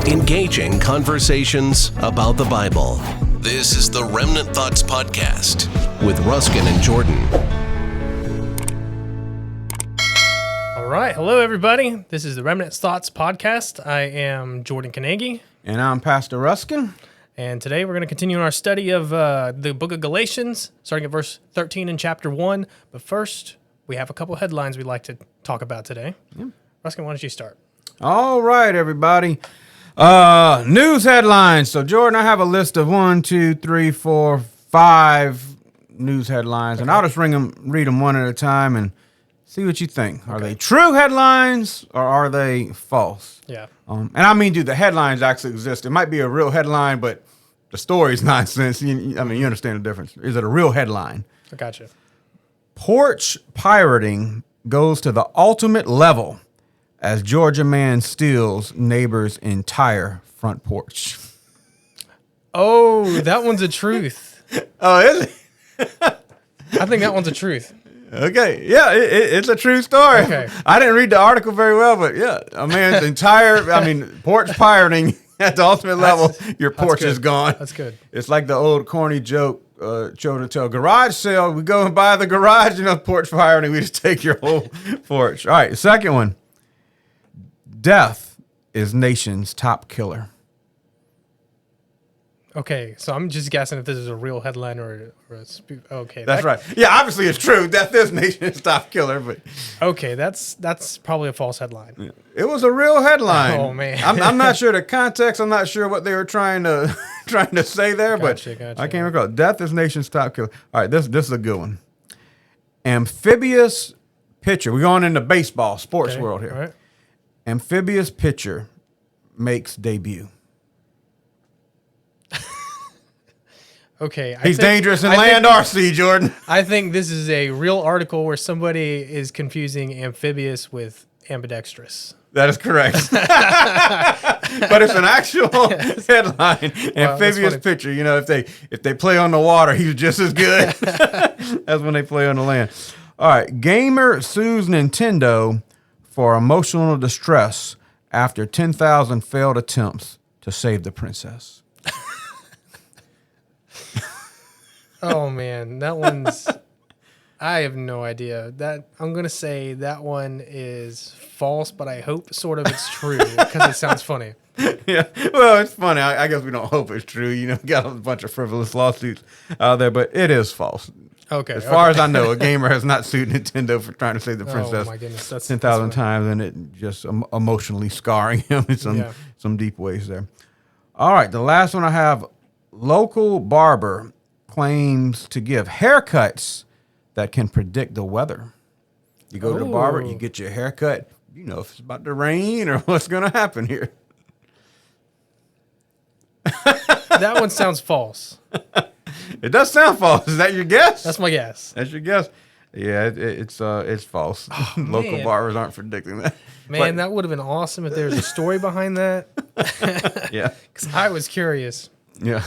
Engaging conversations about the Bible. This is the Remnant Thoughts Podcast with Ruskin and Jordan. All right. Hello, everybody. This is the Remnant Thoughts Podcast. I am Jordan Kanegi. And I'm Pastor Ruskin. And today we're going to continue our study of the book of Galatians, starting at verse 13 in chapter 1. But first, we have a couple headlines we'd like to talk about today. Yeah. Ruskin, why don't you start? All right, everybody. News headlines. So, Jordan, I have a list of 5 news headlines, and I'll just read them one at a time and see what you think. Are they true headlines or are they false? Yeah. And I mean, do the headlines actually exist? It might be a real headline, but the story's nonsense. You understand the difference. Is it a real headline? I gotcha. Porch pirating goes to the ultimate level as Georgia man steals neighbor's entire front porch. Oh, that one's a truth. Oh, is it? I think that one's a truth. Okay, yeah, it's a true story. Okay. I didn't read the article very well, but yeah, a man's entire, porch pirating at the ultimate level, your porch is gone. That's good. It's like the old corny joke children tell, garage sale, we go and buy the garage, porch pirating, we just take your whole porch. All right, second one. Death is nation's top killer. Okay, so I'm just guessing if this is a real headline or a spoof. Okay, That's right. Yeah, obviously it's true. Death is nation's top killer, but okay, that's probably a false headline. it was a real headline. Oh man, I'm not sure the context. I'm not sure what they were trying to say there, Gotcha. I can't recall. Death is nation's top killer. All right, this is a good one. Amphibious pitcher. We're going into baseball, sports world here. All right. Amphibious pitcher makes debut. Okay. He's dangerous in land or sea, Jordan. I think this is a real article where somebody is confusing amphibious with ambidextrous. That is correct. But it's an actual headline. Amphibious pitcher. If they play on the water, he's just as good as when they play on the land. All right. Gamer sues Nintendo for emotional distress after 10,000 failed attempts to save the princess. Oh man, that one's. I have no idea. I'm gonna say that one is false, but I hope sort of it's true because it sounds funny. Yeah, well, it's funny. I guess we don't hope it's true. Got a bunch of frivolous lawsuits out there, but it is false. Okay. As far as I know, a gamer has not sued Nintendo for trying to save the princess. Oh my goodness, that's 10,000 times, and it just emotionally scarring him in some deep ways there. All right, the last one I have: local barber claims to give haircuts that can predict the weather. You go to the barber, you get your haircut, if it's about to rain or what's going to happen here. That one sounds false. It does sound false. Is that your guess? That's my guess. That's your guess. Yeah, it's false. Oh, Local barbers aren't predicting that. Man, that would have been awesome if there was a story behind that. Yeah. Because I was curious. Yeah.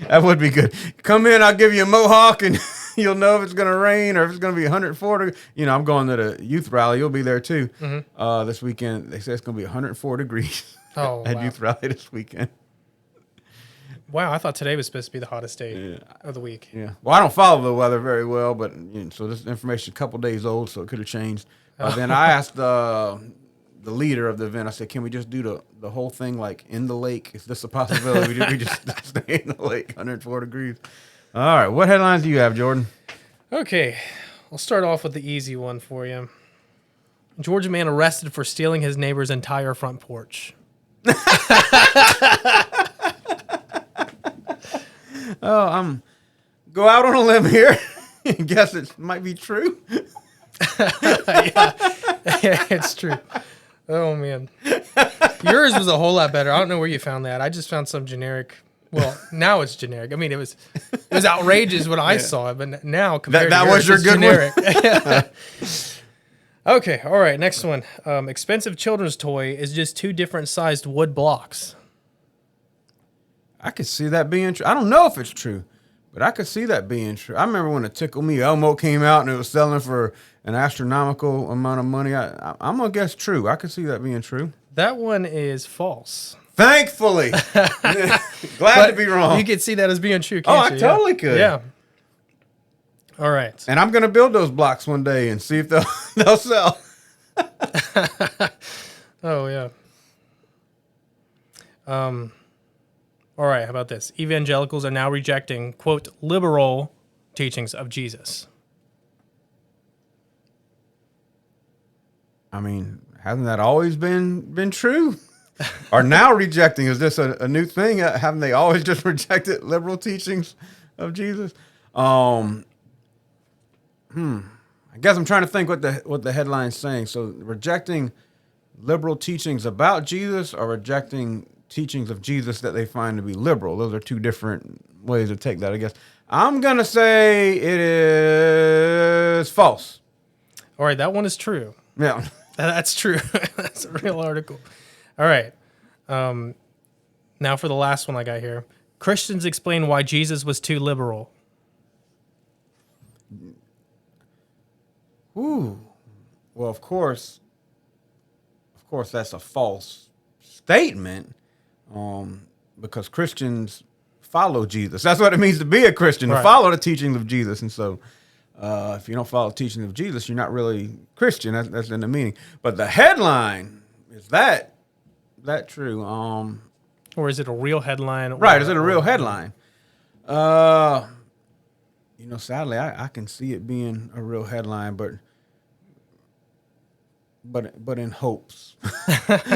That would be good. Come in, I'll give you a mohawk, and you'll know if it's going to rain or if it's going to be 104. I'm going to the youth rally. You'll be there, too, this weekend. They say it's going to be 104 degrees at youth rally this weekend. Wow, I thought today was supposed to be the hottest day of the week. Yeah. Well, I don't follow the weather very well, but so this information is a couple days old, so it could have changed. Then I asked the leader of the event, I said, can we just do the whole thing like in the lake? Is this a possibility? We just stay in the lake, 104 degrees. All right. What headlines do you have, Jordan? Okay. I'll start off with the easy one for you. Georgia man arrested for stealing his neighbor's entire front porch. Go out on a limb here and guess it might be true. Yeah, it's true. Oh, man. Yours was a whole lot better. I don't know where you found that. I just found some generic. Well, now it's generic. I mean, it was outrageous when I saw it, but now compared that to yours, was your it's good generic. Okay, all right, next one. Expensive children's toy is just two different sized wood blocks. I could see that being true. I don't know if it's true, but I could see that being true. I remember when the Tickle Me Elmo came out and it was selling for an astronomical amount of money. I'm going to guess true. I could see that being true. That one is false. Thankfully. Glad to be wrong. You could see that as being true, can't you? I totally could. Yeah. All right. And I'm going to build those blocks one day and see if they'll sell. Oh, yeah. All right, how about this? Evangelicals are now rejecting, quote, liberal teachings of Jesus. I mean, hasn't that always been true? Are now rejecting? Is this a new thing? Haven't they always just rejected liberal teachings of Jesus? I guess I'm trying to think what the headline's saying. So rejecting liberal teachings about Jesus or rejecting teachings of Jesus that they find to be liberal. Those are two different ways to take that, I guess. I'm going to say it is false. All right, that one is true. Yeah. That's true. That's a real article. All right. Now for the last one I got here. Christians explain why Jesus was too liberal. Ooh. Well, of course that's a false statement. Because Christians follow Jesus. That's what it means to be a Christian, to follow the teachings of Jesus. And so if you don't follow the teachings of Jesus, you're not really Christian. That's in the meaning. But the headline, is that true? Or is it a real headline? Right, is it a real headline? Sadly, I can see it being a real headline, but in hopes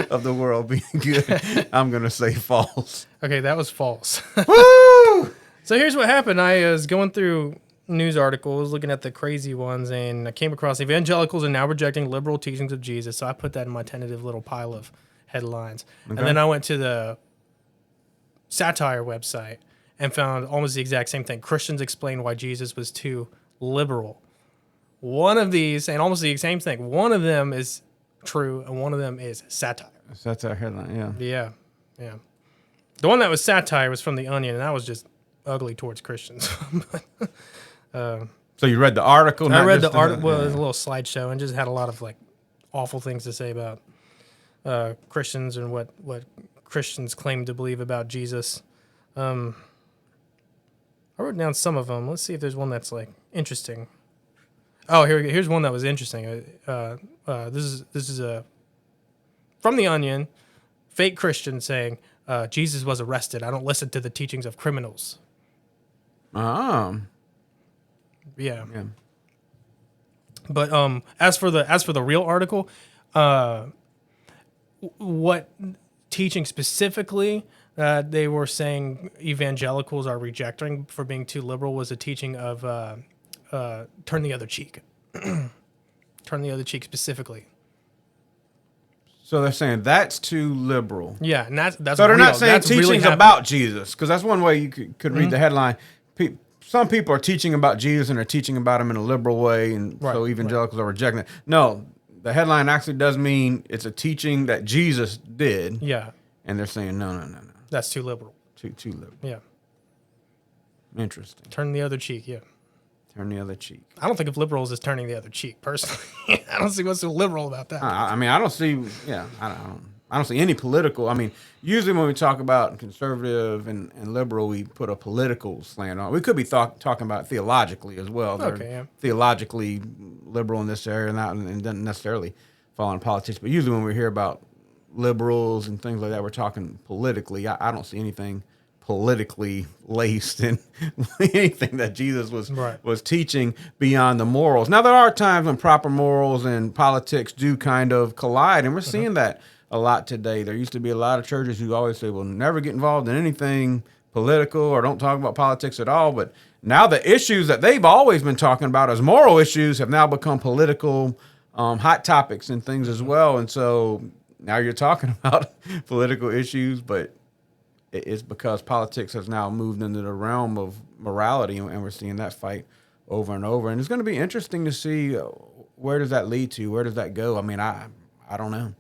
of the world being good, I'm going to say false. Okay, that was false. Woo! So here's what happened. I was going through news articles, looking at the crazy ones, and I came across evangelicals are now rejecting liberal teachings of Jesus. So I put that in my tentative little pile of headlines. Okay. And then I went to the satire website and found almost the exact same thing. Christians explain why Jesus was too liberal. One of these, and almost the same thing, one of them is true, and one of them is satire. Satire headline, yeah. Yeah. The one that was satire was from The Onion, and that was just ugly towards Christians. So you read the article? I read the article. Well, it was a little slideshow, and just had a lot of awful things to say about Christians and what Christians claim to believe about Jesus. I wrote down some of them. Let's see if there's one that's interesting. Oh, here's one that was interesting. This is from The Onion, fake Christian saying Jesus was arrested. I don't listen to the teachings of criminals. Yeah. But as for the real article, what teaching specifically they were saying evangelicals are rejecting for being too liberal was a teaching of turn the other cheek. Turn the other cheek specifically. So they're saying that's too liberal. Yeah, and that's so they're real. not saying that's teachings really about Jesus, because that's one way you could read the headline. Some people are teaching about Jesus and are teaching about him in a liberal way, and so evangelicals are rejecting it. No, the headline actually does mean it's a teaching that Jesus did. Yeah. And they're saying no. That's too liberal. Too liberal. Yeah. Interesting. Turn the other cheek, yeah. Turn the other cheek. I don't think of liberals as turning the other cheek, personally. I don't see what's so liberal about that. I mean, I don't see. Yeah, I don't see any political. I mean, usually when we talk about conservative and liberal, we put a political slant on. We could be talking about theologically as well. They're theologically liberal in this area, and doesn't necessarily fall in politics. But usually when we hear about liberals and things like that, we're talking politically. I don't see anything politically laced in anything that Jesus was teaching beyond the morals. Now, there are times when proper morals and politics do kind of collide, and we're seeing that a lot today. There used to be a lot of churches who always say, well, never get involved in anything political or don't talk about politics at all. But now the issues that they've always been talking about as moral issues have now become political hot topics and things as well. And so now you're talking about political issues, but it's because politics has now moved into the realm of morality, and we're seeing that fight over and over. And it's going to be interesting to see where does that lead to? Where does that go? I mean, I don't know.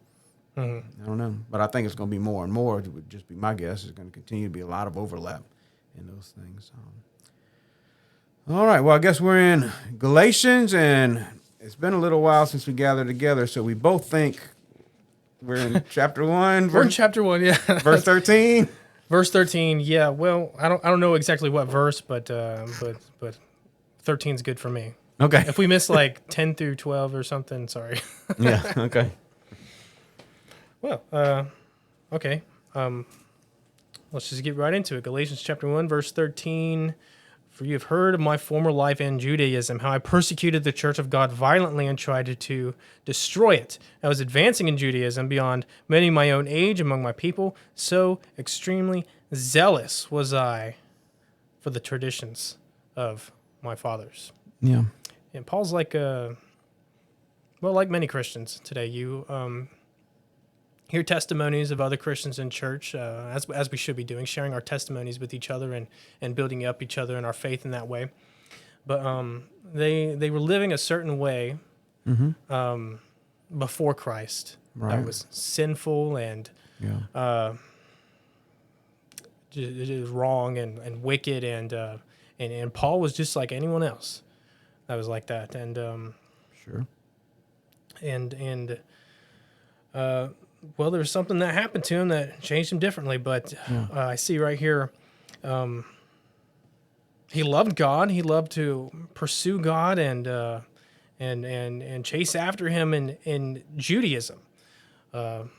I don't know. But I think it's going to be more and more. It would just be my guess. There's going to continue to be a lot of overlap in those things. All right. Well, I guess we're in Galatians, and it's been a little while since we gathered together, so we both think We're in chapter 1. We're in chapter 1, yeah. Verse 13. Verse 13, yeah. Well, I don't know exactly what verse, but 13 is good for me. Okay. If we miss like 10 through 12 or something, sorry. Yeah, okay. Well, okay. Let's just get right into it. Galatians chapter 1, verse 13. For you have heard of my former life in Judaism, how I persecuted the church of God violently and tried to destroy it. I was advancing in Judaism beyond many my own age among my people. So extremely zealous was I for the traditions of my fathers. Yeah. And Paul's like, like many Christians today, you hear testimonies of other Christians in church, as we should be doing, sharing our testimonies with each other and building up each other in our faith in that way. But they were living a certain way before Christ that was sinful and just wrong and wicked, and Paul was just like anyone else that was like that, and Sure. Well, there was something that happened to him that changed him differently, but I see right here, he loved God. He loved to pursue God and chase after him in Judaism. But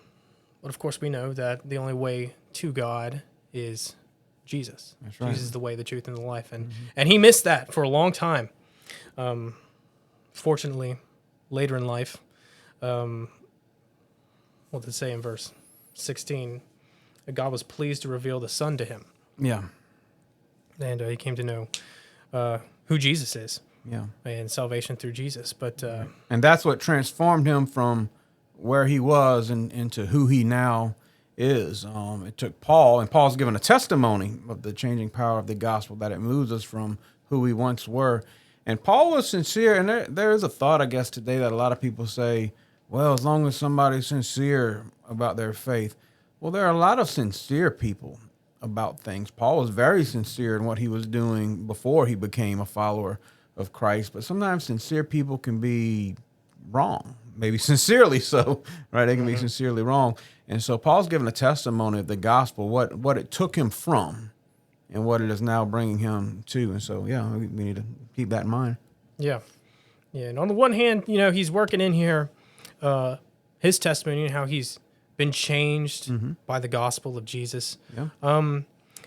of course, we know that the only way to God is Jesus. That's right. Jesus is the way, the truth, and the life, and he missed that for a long time. Fortunately, later in life. What did it say in verse 16? That God was pleased to reveal the Son to him. Yeah. And he came to know who Jesus is. Yeah. And salvation through Jesus. But and that's what transformed him from where he was into who he now is. It took Paul, and Paul's given a testimony of the changing power of the gospel, that it moves us from who we once were. And Paul was sincere, and there is a thought, I guess, today that a lot of people say, well, as long as somebody's sincere about their faith. Well, there are a lot of sincere people about things. Paul was very sincere in what he was doing before he became a follower of Christ, but sometimes sincere people can be wrong, maybe sincerely so, right? They can be sincerely wrong. And so Paul's giving a testimony of the gospel, what it took him from and what it is now bringing him to. And so, yeah, we need to keep that in mind. yeah. And on the one hand, he's working in here his testimony and how he's been changed by the gospel of Jesus. Yeah.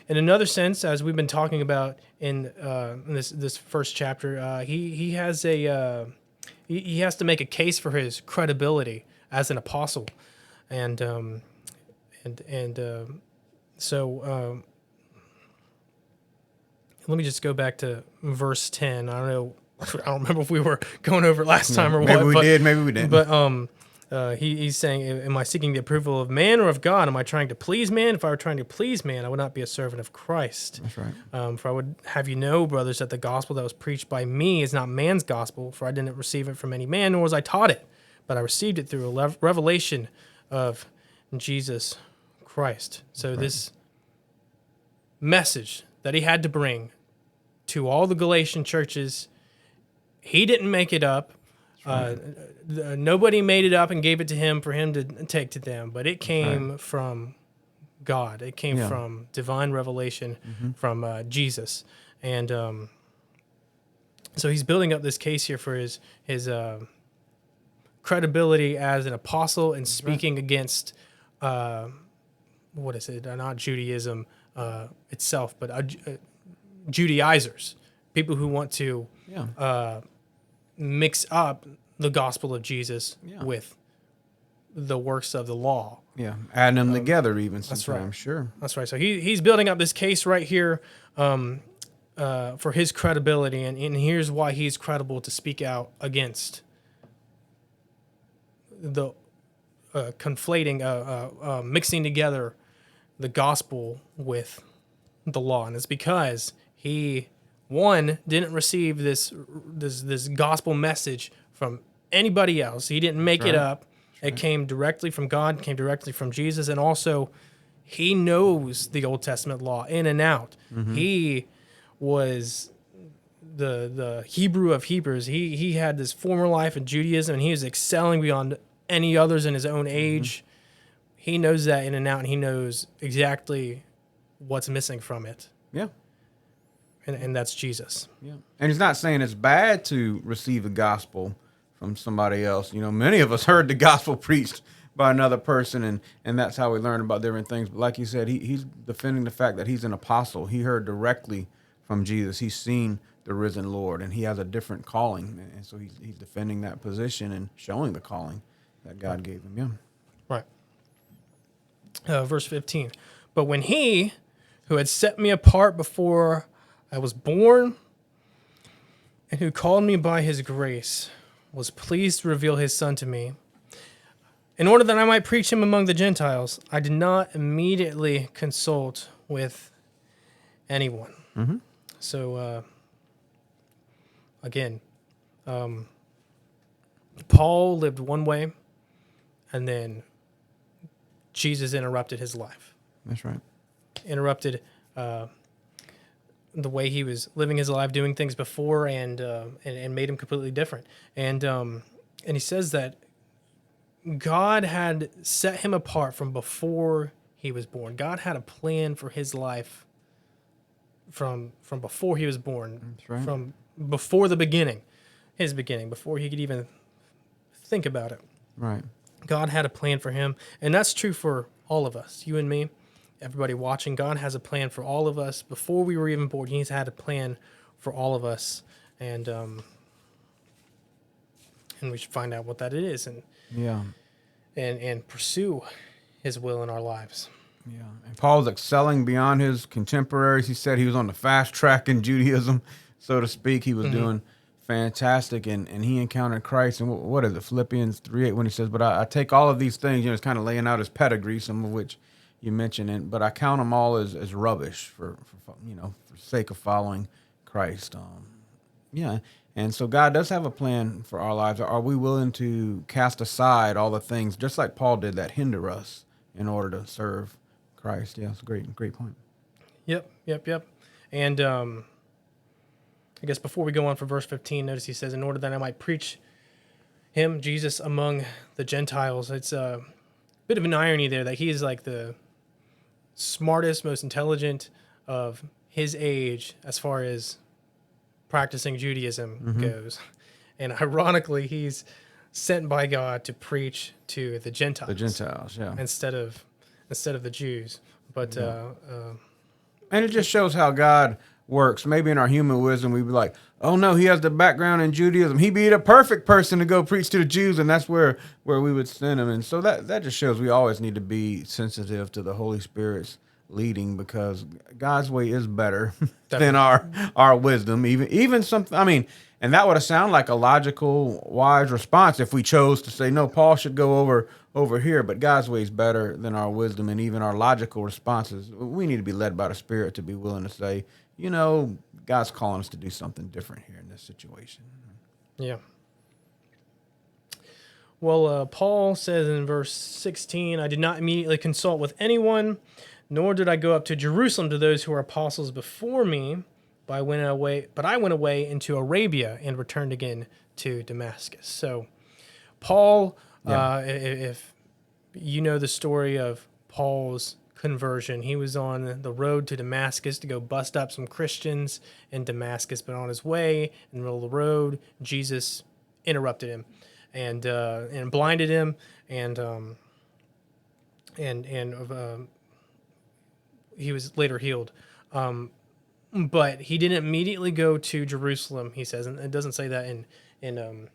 In another sense, as we've been talking about in this first chapter, he has he has to make a case for his credibility as an apostle, and so let me just go back to verse 10. I don't remember if we were going over it last time or maybe what. Maybe we didn't. But he's saying, am I seeking the approval of man or of God? Am I trying to please man? If I were trying to please man, I would not be a servant of Christ. That's right. For I would have you know, brothers, that the gospel that was preached by me is not man's gospel, for I didn't receive it from any man, nor was I taught it, but I received it through a revelation of Jesus Christ. So this message that he had to bring to all the Galatian churches, he didn't make it up. Nobody made it up and gave it to him for him to take to them, but it came from God. It came from divine revelation from Jesus. And so he's building up this case here for his credibility as an apostle and speaking against, what is it? Not Judaism itself, but Judaizers, people who want to mix up the gospel of Jesus with the works of the law. Yeah, adding them together even sometimes. That's right. Sure. That's right. So he's building up this case right here for his credibility, and here's why he's credible to speak out against the conflating, mixing together the gospel with the law. And it's because he, one, didn't receive this gospel message from anybody else. He didn't make it up. It came directly from God, came directly from Jesus, and also he knows the Old Testament law in and out. He was the Hebrew of Hebrews. He had this former life in Judaism, and he was excelling beyond any others in his own age. he knows that in and out, and he knows exactly what's missing from it. Yeah. And that's Jesus. Yeah. And he's not saying it's bad to receive the gospel from somebody else. You know, many of us heard the gospel preached by another person, and that's how we learn about different things. But like you said, he's defending the fact that he's an apostle. He heard directly from Jesus. He's seen the risen Lord, and he has a different calling. And so he's defending that position and showing the calling that God gave him. Yeah. Right. Verse 15. But when he who had set me apart before I was born, and who called me by his grace, was pleased to reveal his Son to me, in order that I might preach him among the Gentiles, I did not immediately consult with anyone. Mm-hmm. So, again, Paul lived one way, and then Jesus interrupted his life. That's right. Interrupted the way he was living his life, doing things before, and made him completely different. And he says that God had set him apart from before he was born. God had a plan for his life from before he was born. That's right. From before the beginning, his beginning, before he could even think about it. Right. God had a plan for him, and that's true for all of us, you and me. Everybody watching, God has a plan for all of us. Before we were even born, he's had a plan for all of us. And we should find out what that is and pursue his will in our lives. Yeah. And Paul's excelling beyond his contemporaries. He said he was on the fast track in Judaism, so to speak. He was doing fantastic, and he encountered Christ. And what is it, Philippians 3:8, when he says, but I take all of these things, it's kind of laying out his pedigree, some of which you mentioned it, but I count them all as rubbish for sake of following Christ. And so God does have a plan for our lives. Are we willing to cast aside all the things, just like Paul did, that hinder us in order to serve Christ? Yeah, it's a great point. Yep. And I guess before we go on for verse 15, notice he says, in order that I might preach him, Jesus, among the Gentiles. It's a bit of an irony there that he is like the smartest, most intelligent of his age as far as practicing Judaism goes. And ironically, he's sent by God to preach to the Gentiles. The Gentiles, yeah. Instead of the Jews. But and it just shows how God works. Maybe in our human wisdom, we'd be like, oh no, he has the background in Judaism. He'd be the perfect person to go preach to the Jews, and that's where we would send him. And so that just shows we always need to be sensitive to the Holy Spirit's leading, because God's way is better than our wisdom. Even something, I mean, and that would have sounded like a logical, wise response if we chose to say, no, Paul should go over here, but God's way is better than our wisdom and even our logical responses. We need to be led by the Spirit to be willing to say, God's calling us to do something different here in this situation. Yeah. Well, Paul says in verse 16, I did not immediately consult with anyone, nor did I go up to Jerusalem to those who were apostles before me, but I went away into Arabia and returned again to Damascus. So Paul, if you know the story of Paul's conversion, he was on the road to Damascus to go bust up some Christians in Damascus, but on his way in the middle of the road, Jesus interrupted him and blinded him, and he was later healed. But he didn't immediately go to Jerusalem, he says, and it doesn't say that in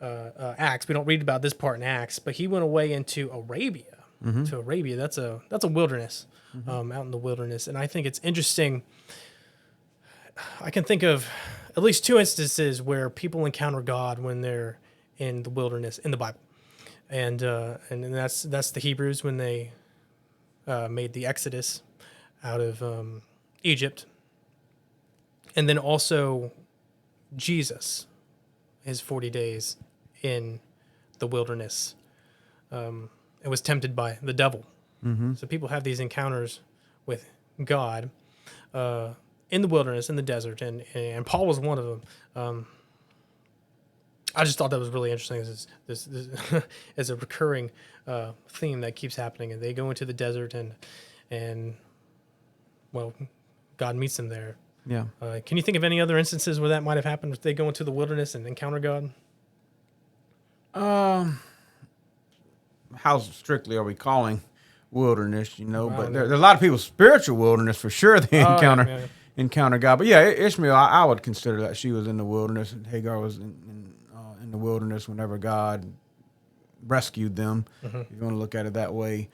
Acts. We don't read about this part in Acts, but he went away into Arabia. To Arabia, that's a wilderness, out in the wilderness. And I think it's interesting. I can think of at least two instances where people encounter God when they're in the wilderness in the Bible, and that's the Hebrews when they made the Exodus out of Egypt, and then also Jesus, his 40 days in the wilderness. It was tempted by the devil. So people have these encounters with God in the wilderness, in the desert, and Paul was one of them. I just thought that was really interesting. This is a recurring theme that keeps happening, and they go into the desert, and well, God meets them there. Yeah. Can you think of any other instances where that might have happened? If they go into the wilderness and encounter God? How strictly are we calling wilderness? But know. there are a lot of people spiritual wilderness for sure. They encounter God. But yeah, Ishmael, I would consider that she was in the wilderness, and Hagar was in the wilderness whenever God rescued them. Mm-hmm. If you want to look at it that way.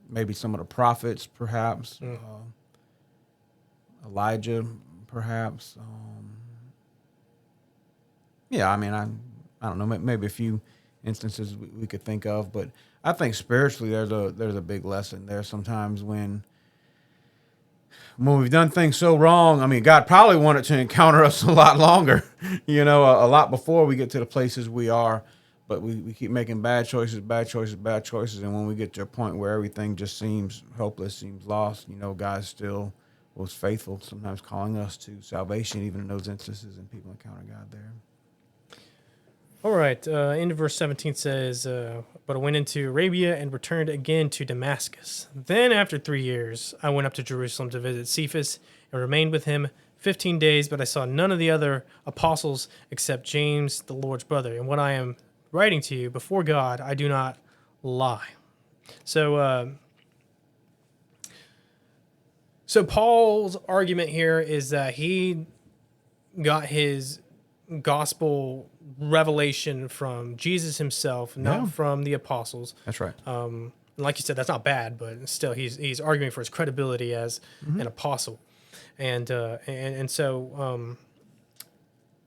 Maybe some of the prophets, perhaps. Elijah, perhaps. Yeah, I mean, I don't know, maybe a few instances we could think of, but I think spiritually there's a big lesson there sometimes when we've done things so wrong. I mean, God probably wanted to encounter us a lot longer, a lot before we get to the places we are, but we keep making bad choices, and when we get to a point where everything just seems hopeless, seems lost, God still was faithful, sometimes calling us to salvation, even in those instances, and people encounter God there. All right. End of verse 17 says, but I went into Arabia and returned again to Damascus. Then after 3 years, I went up to Jerusalem to visit Cephas and remained with him 15 days, but I saw none of the other apostles except James, the Lord's brother. And what I am writing to you before God, I do not lie. So Paul's argument here is that he got his gospel revelation from Jesus himself, not from the apostles. That's right. Like you said, that's not bad, but still, he's arguing for his credibility as an apostle, and so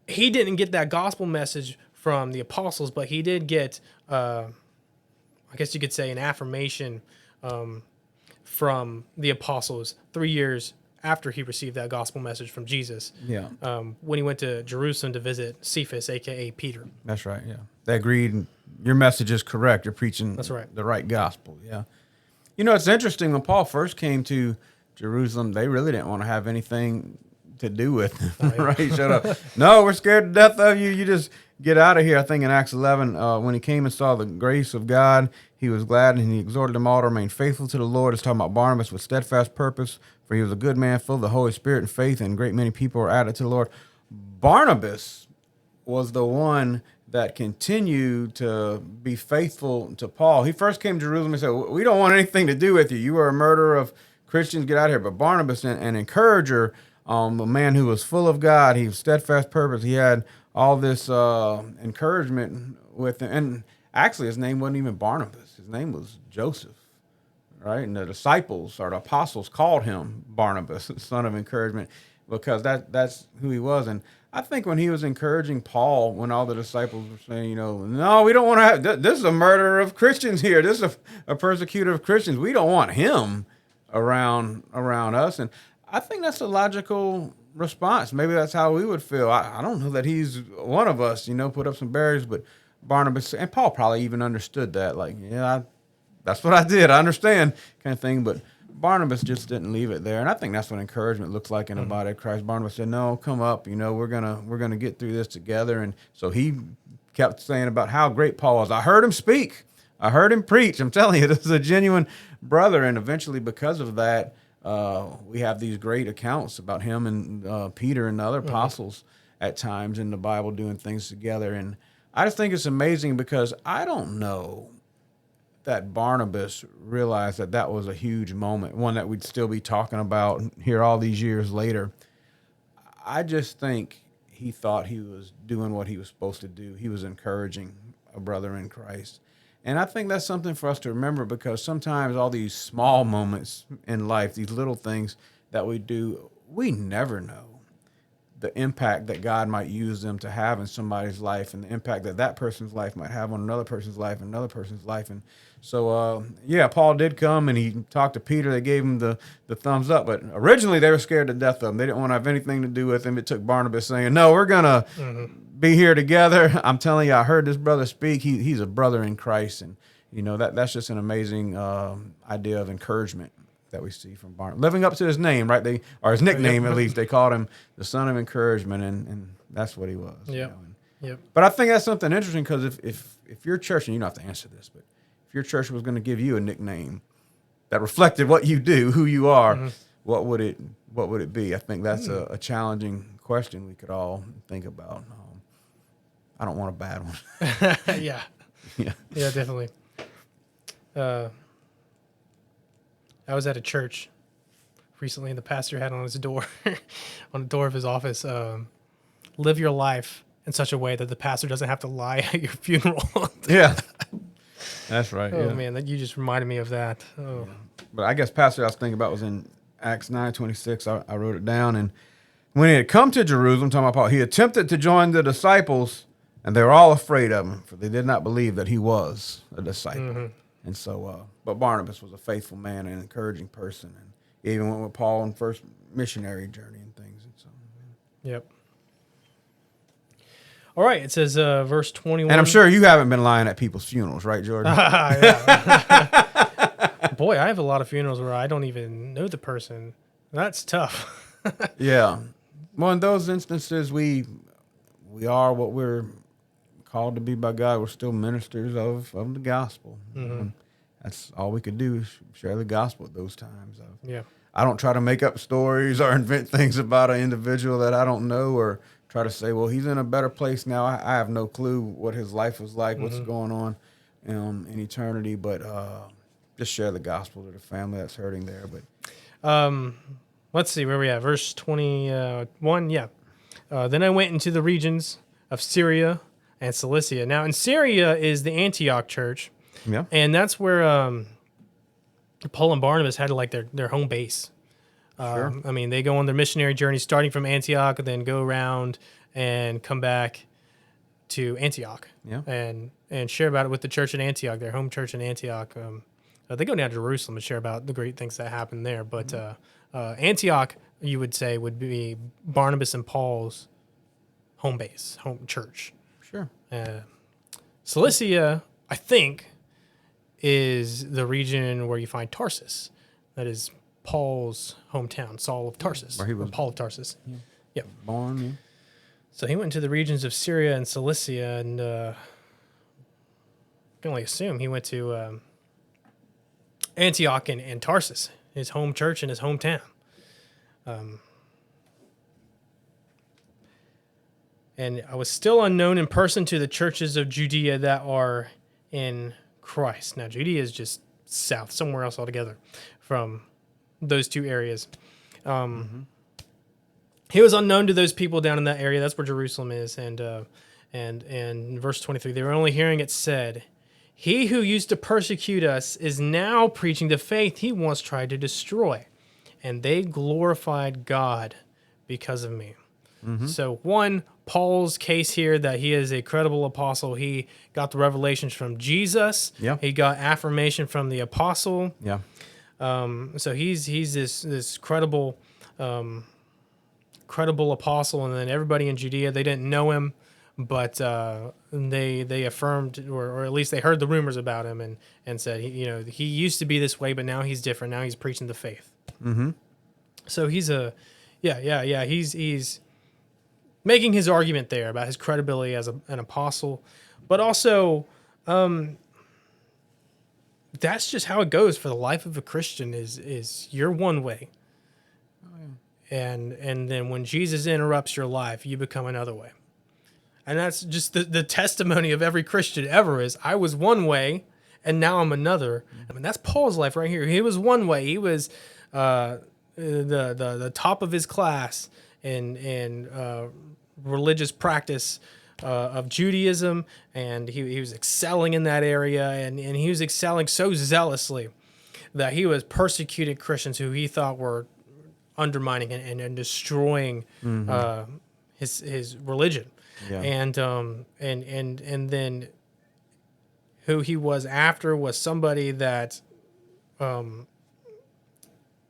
he didn't get that gospel message from the apostles, but he did get, I guess you could say, an affirmation from the apostles 3 years after he received that gospel message from Jesus. Yeah. When he went to Jerusalem to visit Cephas, a.k.a. Peter. That's right, yeah. They agreed, your message is correct. You're preaching That's right. the right gospel, yeah. It's interesting, when Paul first came to Jerusalem, they really didn't want to have anything to do with him, right? Shut up. No, we're scared to death of you. You just get out of here. I think in Acts 11, when he came and saw the grace of God, he was glad, and he exhorted them all to remain faithful to the Lord. It's talking about Barnabas with steadfast purpose, for he was a good man, full of the Holy Spirit and faith, and a great many people were added to the Lord. Barnabas was the one that continued to be faithful to Paul. He first came to Jerusalem and said, we don't want anything to do with you. You are a murderer of Christians. Get out of here. But Barnabas, an encourager, a man who was full of God, he was steadfast purpose. He had all this encouragement with him. And actually, his name wasn't even Barnabas. His name was Joseph, right? And the disciples or the apostles called him Barnabas, son of encouragement, because that's who he was. And I think when he was encouraging Paul, when all the disciples were saying, no, we don't want to have, this is a murderer of Christians here. This is a persecutor of Christians. We don't want him around us. And I think that's a logical response. Maybe that's how we would feel. I don't know that he's one of us, put up some barriers, but Barnabas and Paul probably even understood that. Like, that's what I did. I understand, kind of thing. But Barnabas just didn't leave it there. And I think that's what encouragement looks like in the body of Christ. Barnabas said, no, come up. We're gonna get through this together. And so he kept saying about how great Paul was. I heard him speak. I heard him preach. I'm telling you, this is a genuine brother. And eventually, because of that, we have these great accounts about him and Peter and the other apostles at times in the Bible doing things together. And I just think it's amazing because I don't know that Barnabas realized that was a huge moment, one that we'd still be talking about here all these years later. I just think he thought he was doing what he was supposed to do. He was encouraging a brother in Christ. And I think that's something for us to remember, because sometimes all these small moments in life, these little things that we do, we never know the impact that God might use them to have in somebody's life, and the impact that person's life might have on another person's life and another person's life. And so, Paul did come and he talked to Peter. They gave him the thumbs up, but originally they were scared to death of him. They didn't want to have anything to do with him. It took Barnabas saying, no, we're going to be here together. I'm telling you, I heard this brother speak. He's a brother in Christ. And, that's just an amazing idea of encouragement that we see from Barnabas. Living up to his name, right? Or his nickname, at least. They called him the son of encouragement, and that's what he was. Yep. Yep. But I think that's something interesting, because if your church, and you don't have to answer this, but if your church was going to give you a nickname that reflected what you do, who you are, what would it be? I think that's a challenging question we could all think about. I don't want a bad one. Yeah. Yeah. Yeah, definitely. I was at a church recently, and the pastor had on his door, on the door of his office, live your life in such a way that the pastor doesn't have to lie at your funeral. Yeah. That's right. Oh, yeah. man, you just reminded me of that. Oh. Yeah. But I guess pastor I was thinking about was in Acts 9:26. I wrote it down. And when he had come to Jerusalem, talking about Paul, he attempted to join the disciples, and they were all afraid of him, for they did not believe that he was a disciple. And so, but Barnabas was a faithful man and an encouraging person, and he even went with Paul on first missionary journey and things. And so, Yep. All right, it says verse 21. and I'm sure you haven't been lying at people's funerals, right, Jordan? Boy, I have a lot of funerals where I don't even know the person. That's tough. Yeah. Well, in those instances, we are what we're called to be by God. We're still ministers of the gospel. That's all we could do, is share the gospel at those times. Yeah. I don't try to make up stories or invent things about an individual that I don't know, or try to say, well, he's in a better place now. I have no clue what his life was like, what's going on in eternity, but just share the gospel to the family that's hurting there. But let's see where we at. Verse 21. Yeah. Then I went into the regions of Syria and Cilicia. Now, in Syria is the Antioch church. yeah, And that's where Paul and Barnabas had like their home base. Sure. I mean, they go on their missionary journey starting from Antioch, and then go around and come back to Antioch. Yeah. And share about it with the church in Antioch, their home church in Antioch. They go down to Jerusalem and share about the great things that happened there. But Antioch, you would say, would be Barnabas and Paul's home base, home church. sure. Cilicia, I think, is the region where you find Tarsus. That is Paul's hometown, Saul of Tarsus. Where he was- or Paul of Tarsus. Yep. Born, yeah. So he went to the regions of Syria and Cilicia, and I can only assume he went to Antioch and Tarsus, his home church and his hometown. And I was still unknown in person to the churches of Judea that are in Christ. Now, Judea is just south, somewhere else altogether from those two areas. He was unknown to those people down in that area. That's where Jerusalem is. And in verse 23, they were only hearing it said, "He who used to persecute us is now preaching the faith he once tried to destroy. And they glorified God because of me." So one, Paul's case here that he is a credible apostle. He got the revelations from Jesus. Yeah. He got affirmation from the apostle. Yeah. So he's this credible apostle, and then everybody in Judea, they didn't know him, but they affirmed, or at least they heard the rumors about him, and said, he used to be this way, but now he's different. Now he's preaching the faith. So he's he's making his argument there about his credibility as an apostle, but also that's just how it goes for the life of a Christian. Is you're one way. And then when Jesus interrupts your life, you become another way. And that's just the testimony of every Christian ever is, I was one way, and now I'm another. I mean, that's Paul's life right here. He was one way. He was the top of his class in religious practice of Judaism, and he was excelling in that area, and he was excelling so zealously that he was persecuting Christians who he thought were undermining and destroying his religion. Yeah. And then who he was after was somebody that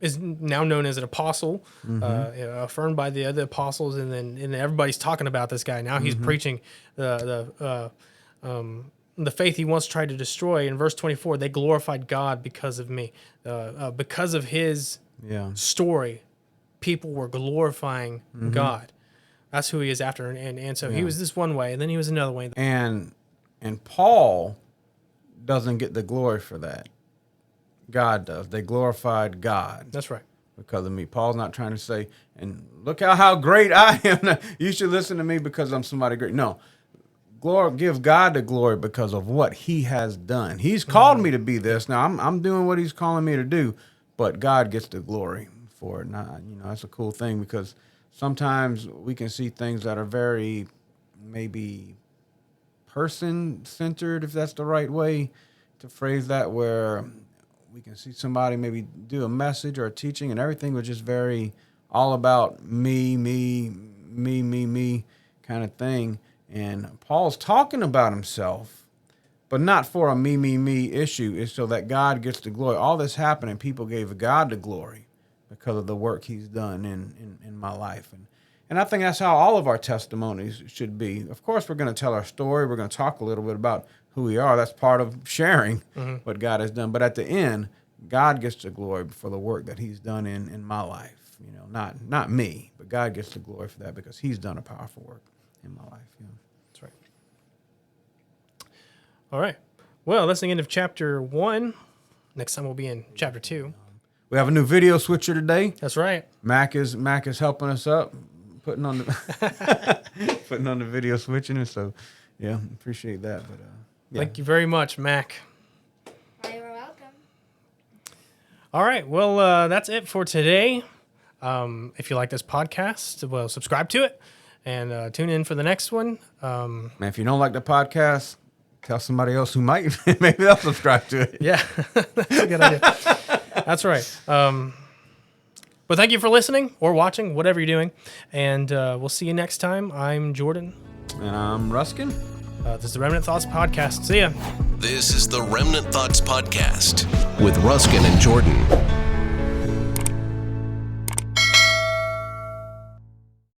is now known as an apostle, affirmed by the other apostles, and then everybody's talking about this guy. Now he's preaching the the faith he once tried to destroy. In verse 24, they glorified God because of me. Because of his story, people were glorifying God. That's who he is after. And so he was this one way, and then he was another way. And Paul doesn't get the glory for that. God does. They glorified God. That's right. Because of me. Paul's not trying to say, and look how great I am. You should listen to me because I'm somebody great. No. Give God the glory because of what he has done. He's called me to be this. Now I'm doing what he's calling me to do, but God gets the glory for it. Now, that's a cool thing because sometimes we can see things that are very maybe person-centered, if that's the right way to phrase that, where we can see somebody maybe do a message or a teaching and everything was just very all about me kind of thing. And Paul's talking about himself, but not for a me issue. It's so that God gets the glory. All this happened and people gave God the glory because of the work he's done in my life. And I think that's how all of our testimonies should be. Of course, we're going to tell our story. We're going to talk a little bit about who we are. That's part of sharing what God has done. But at the end, God gets the glory for the work that he's done in my life. Not me, but God gets the glory for that because he's done a powerful work in my life. That's right. All right. Well, that's the end of chapter 1. Next time we'll be in chapter 2. We have a new video switcher today. That's right. Mac is helping us up, putting on the video switching, and so appreciate that. But thank you very much, Mac. You're welcome. All right. Well, that's it for today. If you like this podcast, well, subscribe to it and tune in for the next one. Man, if you don't like the podcast, tell somebody else who might. Maybe they'll subscribe to it. Yeah, that's a good idea. That's right. But thank you for listening or watching, whatever you're doing. And we'll see you next time. I'm Jordan. And I'm Ruskin. This is the Remnant Thoughts Podcast. See ya. This is the Remnant Thoughts Podcast with Ruskin and Jordan.